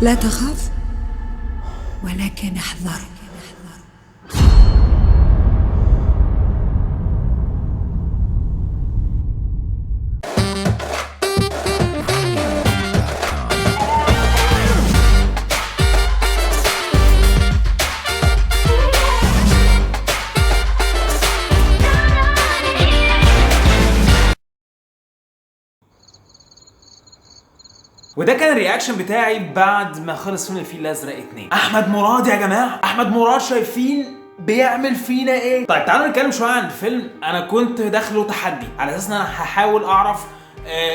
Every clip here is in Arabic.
لا تخاف ولكن احذر. وده كان الرياكشن بتاعي بعد ما خلص فيلم الفيل الازرق 2. احمد مراد يا جماعه، احمد مراد شايفين بيعمل فينا ايه؟ طيب تعالوا نتكلم شويه عن الفيلم. انا كنت داخله تحدي على اساس ان انا هحاول اعرف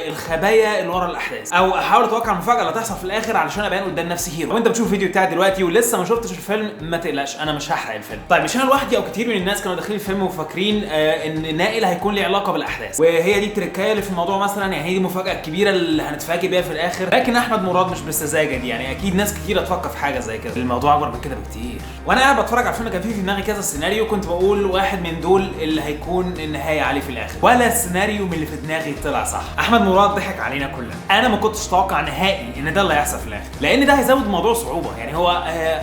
الخبايا اللي ورا الاحداث، او احاول اتوقع المفاجاه اللي هتحصل في الاخر علشان ابان قدام نفسي هيرو. لو انت بتشوف الفيديو بتاعي دلوقتي ولسه ما شفتش الفيلم ما تقلقش، انا مش هحرق الفيلم. طيب مش انا لوحدي او كتير من الناس كانوا داخلين الفيلم وفاكرين ان نائل هيكون له علاقه بالاحداث، وهي دي التركايه اللي في الموضوع مثلا، يعني هي دي المفاجاه الكبيره اللي هنتفاجئ بيها في الاخر. لكن احمد مراد مش بالسذاجه دي، يعني اكيد ناس كتير هتفكر في حاجه زي كده. الموضوع اكبر من كده بكتير. وانا قاعد بتفرج على الفيلم كان في دماغي كذا سيناريو، كنت بقول واحد من دول اللي هيكون النهايه عليه في الاخر، ولا سيناريو من اللي في دماغي طلع صح. احمد مراد ضحك علينا كلنا. انا ما كنتش اتوقع نهائي ان ده اللي هيحصل في الاخر، لان ده هيزود الموضوع صعوبه. يعني هو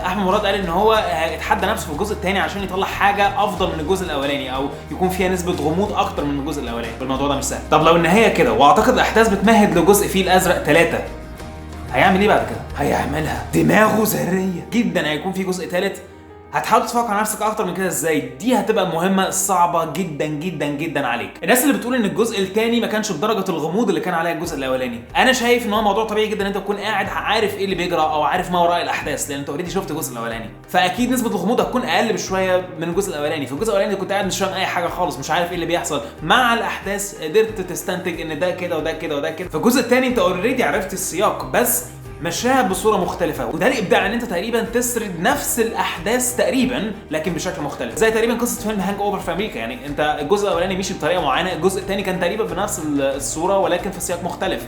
احمد مراد قال ان هو اتحدى نفسه في الجزء الثاني عشان يطلع حاجه افضل من الجزء الاولاني، او يكون فيها نسبه غموض اكتر من الجزء الاولاني. الموضوع ده مش سهل. طب لو النهايه كده، واعتقد الاحداث بتمهد لجزء فيه الازرق 3، هيعمل ايه بعد كده؟ هيعملها دماغه ذريه جدا. هيكون في جزء ثالث، هتحاول تفكر على نفسك اكتر من كده ازاي؟ دي هتبقى مهمه صعبه جدا جدا جدا عليك. الناس اللي بتقول ان الجزء الثاني ما كانش بدرجه الغموض اللي كان عليها الجزء الاولاني، انا شايف ان هو موضوع طبيعي جدا ان انت تكون قاعد عارف ايه اللي بيجرى او عارف ما وراء الاحداث، لان انت اوريدي شفت الجزء الاولاني، فاكيد نسبه الغموض هتكون اقل بشويه من الجزء الاولاني. في الجزء الاولاني كنت قاعد مش فاهم اي حاجه خالص، مش عارف ايه اللي بيحصل. مع الاحداث قدرت تستنتج ان ده كده وده كده وده كده. في الجزء الثاني انت اوريدي عرفت السياق، بس مشاها بصوره مختلفه، وده الابداع ان انت تقريبا تسرد نفس الاحداث تقريبا لكن بشكل مختلف. زي تقريبا قصه فيلم هانج اوفر في امريكا، يعني انت الجزء الاولاني مشي بطريقه معينه، الجزء الثاني كان تقريبا بنفس الصوره ولكن في سياق مختلف،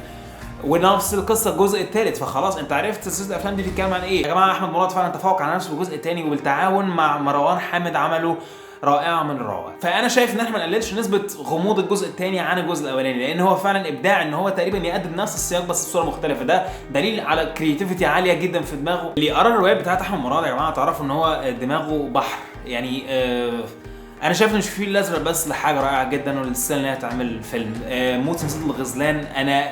ونفس القصه الجزء الثالث. فخلاص انت عرفت سلسله الافلام دي بتتكلم عن ايه. يا جماعه احمد مراد فعلا تفوق على نفسه في الجزء الثاني، وبالتعاون مع مروان حامد عملوا رائعه من الروعه. فانا شايف ان احنا ما نقللش نسبه غموض الجزء الثاني عن الجزء الاولاني، لان هو فعلا ابداع ان هو تقريبا يقدم نفس السياق بس بصوره مختلفه. ده دليل على كرياتيفيتي عاليه جدا في دماغه. اللي قرا الروايات بتاعت احمد مراد يا جماعه تعرفوا ان هو دماغه بحر. يعني انا شايف ان الفيل الازرق بس لحاجه رائعه جدا ولسه انها تعمل فيلم. موت سمسة الغزلان انا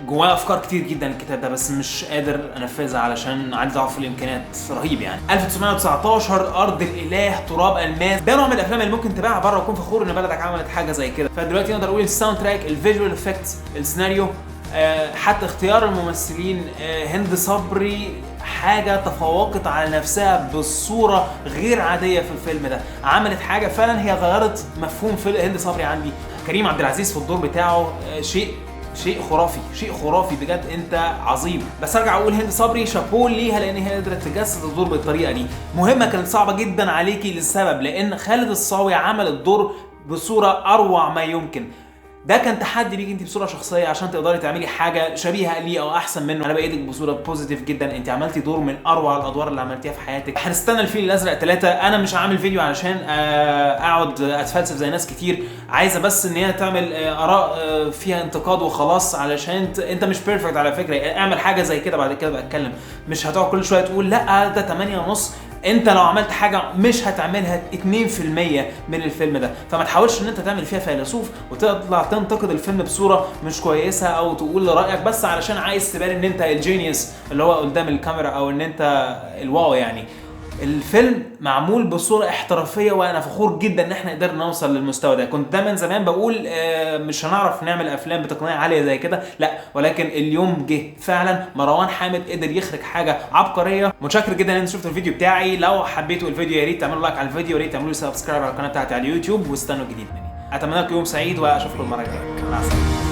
جواه افكار كتير جدا الكتاب ده، بس مش قادر انفذها علشان عندي ضعف في الامكانيات رهيب. يعني 1919 ارض الاله تراب الماس، ده نوع من الافلام اللي ممكن تباعها بره وتكون فخور ان بلدك عملت حاجه زي كده. فدلوقتي نقدر نقول الساوند تراك، الفيجوال افكتس، السيناريو، حتى اختيار الممثلين. هند صبري حاجه تفوقت على نفسها بصوره غير عاديه في الفيلم ده، عملت حاجه فعلا هي غيرت مفهوم في هند صبري عندي. كريم عبد العزيز في الدور بتاعه شيء خرافي، شيء خرافي بجد، انت عظيم. بس ارجع اقول هند صبري شابول ليها لان هي قدرت تجسد الدور بالطريقه دي. مهمه كانت صعبه جدا عليكي للسبب لان خالد الصاوي عمل الدور بصوره اروع ما يمكن. ده كان تحدي ليك انت بصوره شخصيه عشان تقدري تعملي حاجه شبيهه ليه او احسن منه. انا بايدك بصوره بوزيتيف جدا، انت عملتي دور من اروع الادوار اللي عملتيها في حياتك. هنستنى الفيل الازرق 3. انا مش عامل فيديو علشان اقعد اتفلسف زي ناس كتير عايزه بس ان هي تعمل اراء فيها انتقاد وخلاص، علشان انت مش بيرفكت على فكره. اعمل حاجه زي كده بعد كده بقى اتكلم، مش هتقعد كل شويه تقول لا ده 8.5. انت لو عملت حاجه مش هتعملها 2% من الفيلم ده، فما تحاولش ان انت تعمل فيها فيلسوف وتطلع تنتقد الفيلم بصوره مش كويسه او تقول رايك بس علشان عايز تبان ان انت الجينيوس اللي هو قدام الكاميرا او ان انت الواو. يعني الفيلم معمول بصوره احترافيه وانا فخور جدا ان احنا قدرنا نوصل للمستوى ده. كنت دايما زمان بقول مش هنعرف نعمل افلام بتقنيه عاليه زي كده، لا، ولكن اليوم جه فعلا. مروان حامد قدر يخرج حاجه عبقريه. متشكر جدا ان انتوا شفتوا الفيديو بتاعي. لو حبيتوا الفيديو يا ريت تعملوا لايك على الفيديو، يا ريت تعملوا سبسكرايب على القناه بتاعتي على اليوتيوب، واستنوا جديد مني. اتمنى لكم يوم سعيد واشوفكم المره الجايه. مع السلامه.